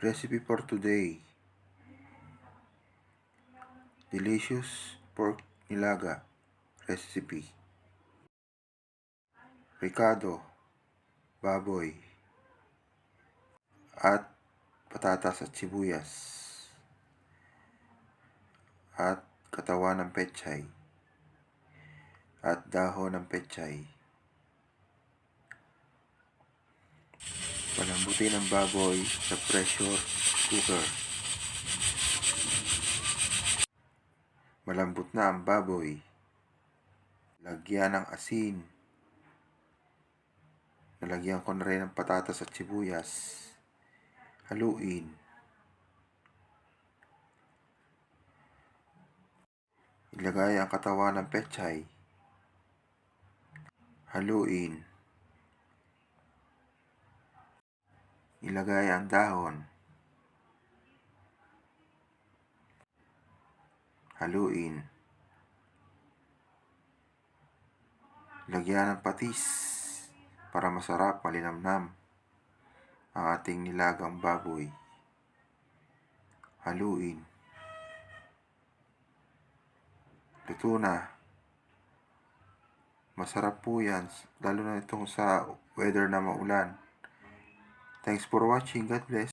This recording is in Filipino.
Recipe for today. Delicious pork nilaga recipe. Ricado, baboy, at patatas at sibuyas, at katawan ng pechay, at dahon ng pechay. Palambutin ang baboy sa pressure cooker. Malambot na ang baboy. Lagyan ng asin. Nalagyan ko na rin ng patatas at sibuyas. Haluin. Ilagay ang katawan ng pechay. Haluin. Ilagay ang dahon. Haluin. Lagyan ng patis para masarap, malinamnam ang ating nilagang baboy. Haluin. Luto na. Masarap po yan, lalo na itong sa weather na maulan. Thanks for watching. God bless.